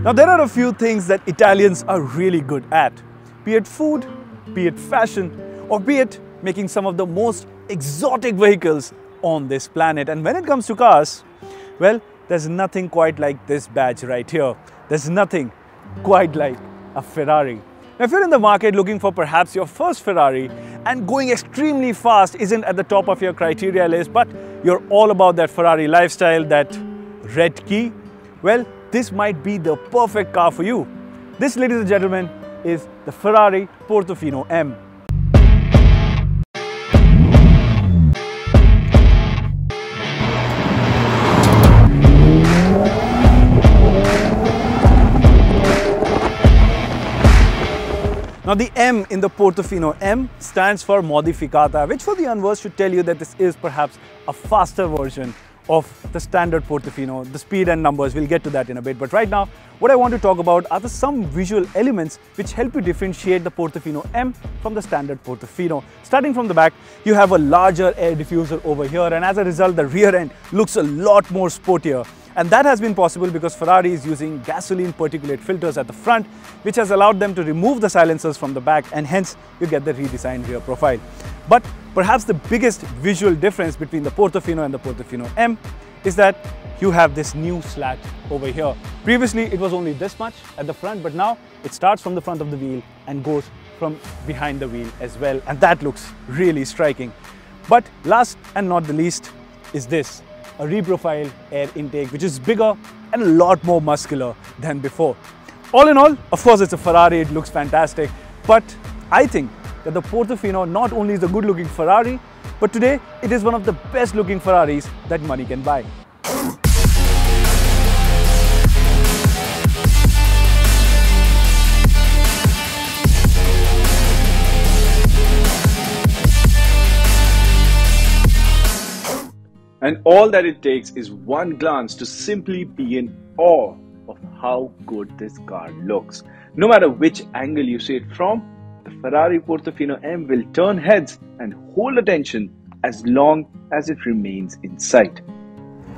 Now there are a few things that Italians are really good at, be it food, be it fashion, or be it making some of the most exotic vehicles on this planet. And when it comes to cars, well, there's nothing quite like this badge right here. There's nothing quite like a Ferrari. Now, if you're in the market looking for perhaps your first Ferrari and going extremely fast isn't at the top of your criteria list, but you're all about that Ferrari lifestyle, that red key, well, this might be the perfect car for you. This, ladies and gentlemen, is the Ferrari Portofino M. Now the M in the Portofino M stands for Modificata, which for the unversed should tell you that this is perhaps a faster version of the standard Portofino. The speed and numbers, we'll get to that in a bit. But right now, what I want to talk about are some visual elements which help you differentiate the Portofino M from the standard Portofino. Starting from the back, you have a larger air diffuser over here, and as a result, the rear end looks a lot more sportier. And that has been possible because Ferrari is using gasoline particulate filters at the front, which has allowed them to remove the silencers from the back, and hence you get the redesigned rear profile. But perhaps the biggest visual difference between the Portofino and the Portofino M is that you have this new slat over here. Previously it was only this much at the front, but now it starts from the front of the wheel and goes from behind the wheel as well, and that looks really striking. But last and not the least is this, a reprofiled air intake, which is bigger and a lot more muscular than before. All in all, of course, it's a Ferrari, it looks fantastic, but I think that the Portofino not only is a good looking Ferrari, but today it is one of the best looking Ferraris that money can buy. And all that it takes is one glance to simply be in awe of how good this car looks. No matter which angle you see it from, the Ferrari Portofino M will turn heads and hold attention as long as it remains in sight.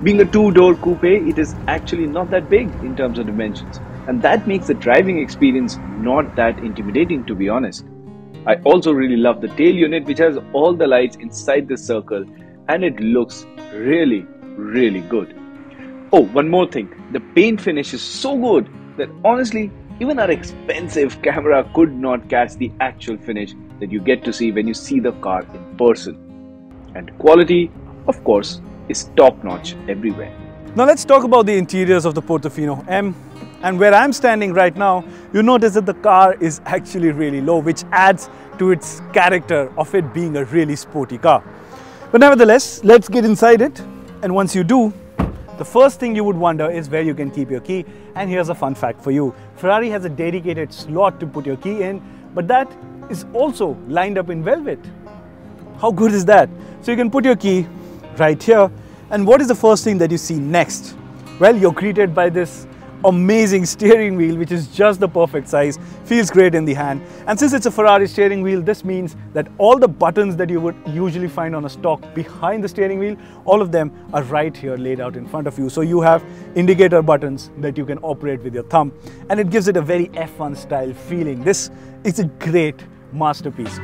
Being a two-door coupe, it is actually not that big in terms of dimensions, and that makes the driving experience not that intimidating, to be honest. I also really love the tail unit, which has all the lights inside the circle, and it looks really, really good. Oh, one more thing, the paint finish is so good that honestly, even our expensive camera could not catch the actual finish that you get to see when you see the car in person. And quality, of course, is top-notch everywhere. Now let's talk about the interiors of the Portofino M. And where I'm standing right now, you notice that the car is actually really low, which adds to its character of it being a really sporty car. But nevertheless, let's get inside it. And once you do, the first thing you would wonder is where you can keep your key. And here's a fun fact for you. Ferrari has a dedicated slot to put your key in, but that is also lined up in velvet. How good is that? So you can put your key right here. And what is the first thing that you see next? Well, you're greeted by this amazing steering wheel, which is just the perfect size, feels great in the hand. And since it's a Ferrari steering wheel, this means that all the buttons that you would usually find on a stock behind the steering wheel, all of them are right here laid out in front of you. So you have indicator buttons that you can operate with your thumb, and it gives it a very F1 style feeling. This is a great masterpiece.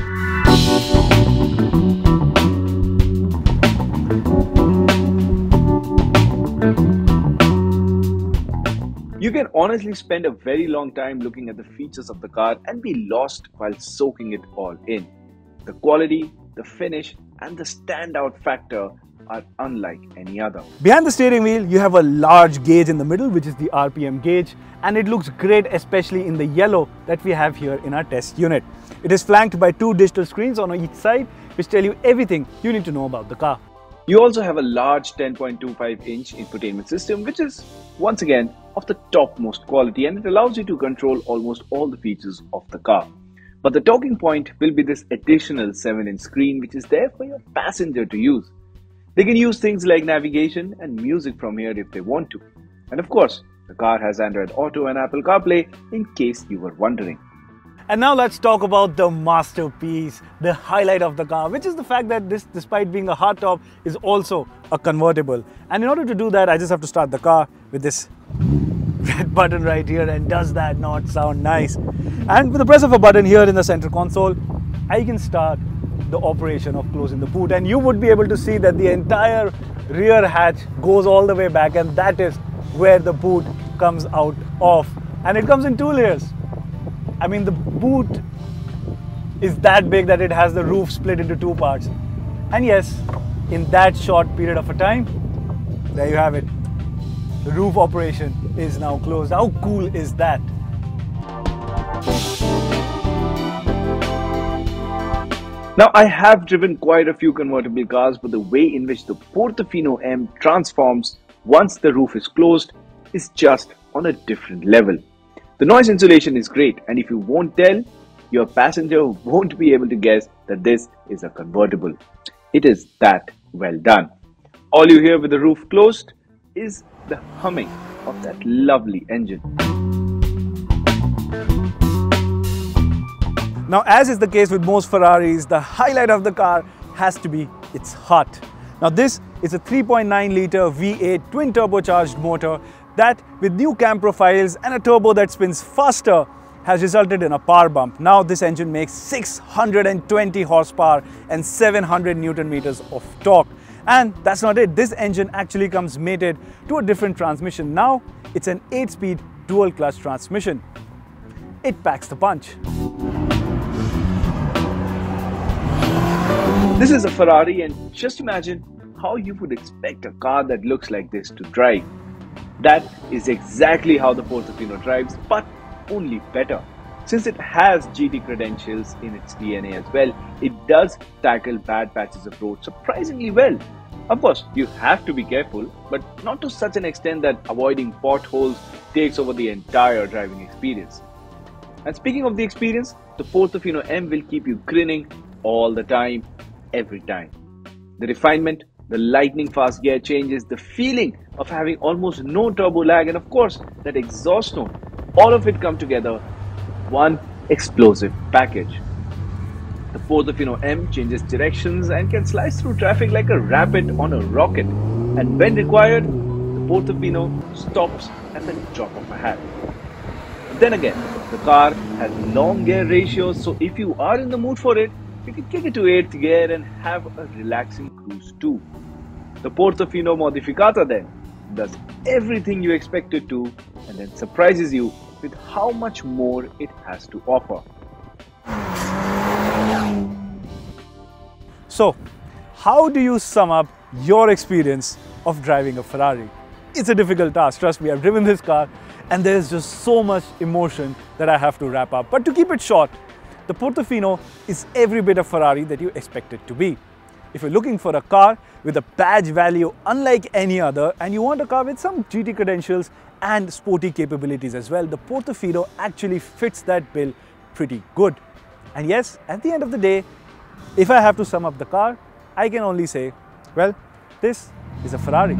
You can honestly spend a very long time looking at the features of the car and be lost while soaking it all in. The quality, the finish, and the standout factor are unlike any other. Behind the steering wheel, you have a large gauge in the middle, which is the RPM gauge, and it looks great, especially in the yellow that we have here in our test unit. It is flanked by two digital screens on each side, which tell you everything you need to know about the car. You also have a large 10.25-inch infotainment system, which is, once again, of the topmost quality, and it allows you to control almost all the features of the car. But the talking point will be this additional 7-inch screen, which is there for your passenger to use. They can use things like navigation and music from here if they want to. And of course, the car has Android Auto and Apple CarPlay, in case you were wondering. And now let's talk about the masterpiece, the highlight of the car, which is the fact that this, despite being a hardtop, is also a convertible. And in order to do that, I just have to start the car with this red button right here, and does that not sound nice? And with the press of a button here in the center console, I can start the operation of closing the boot, and you would be able to see that the entire rear hatch goes all the way back, and that is where the boot comes out of. And it comes in 2 layers. I mean, the boot is that big that it has the roof split into 2 parts. And yes, in that short period of a time, there you have it. The roof operation is now closed. How cool is that? Now, I have driven quite a few convertible cars, but the way in which the Portofino M transforms once the roof is closed is just on a different level. The noise insulation is great, and if you won't tell, your passenger won't be able to guess that this is a convertible. It is that well done. All you hear with the roof closed is the humming of that lovely engine. Now, as is the case with most Ferraris, the highlight of the car has to be its heart. Now, this is a 3.9 litre V8 twin turbocharged motor that, with new cam profiles and a turbo that spins faster, has resulted in a power bump. Now, this engine makes 620 horsepower and 700 Newton meters of torque. And that's not it. This engine actually comes mated to a different transmission. Now, it's an 8-speed dual clutch transmission. It packs the punch. This is a Ferrari, and just imagine how you would expect a car that looks like this to drive. That is exactly how the Portofino drives, but only better. Since it has GT credentials in its DNA as well, it does tackle bad patches of road surprisingly well. Of course, you have to be careful, but not to such an extent that avoiding potholes takes over the entire driving experience. And speaking of the experience, the Portofino M will keep you grinning all the time, every time. The refinement, the lightning fast gear changes, the feeling of having almost no turbo lag, and of course that exhaust note, all of it come together one explosive package. The Portofino M changes directions and can slice through traffic like a rabbit on a rocket, and when required, the Portofino stops at the drop of a hat. Then again, the car has long gear ratios, so if you are in the mood for it, you can kick it to 8th gear and have a relaxing cruise too. The Portofino Modificata then does everything you expect it to, and then surprises you with how much more it has to offer. So, how do you sum up your experience of driving a Ferrari? It's a difficult task, trust me. I've driven this car and there's just so much emotion that I have to wrap up. But to keep it short, the Portofino is every bit of Ferrari that you expect it to be. If you're looking for a car with a badge value unlike any other, and you want a car with some GT credentials and sporty capabilities as well, the Portofino actually fits that bill pretty good. And yes, at the end of the day, if I have to sum up the car, I can only say, well, this is a Ferrari.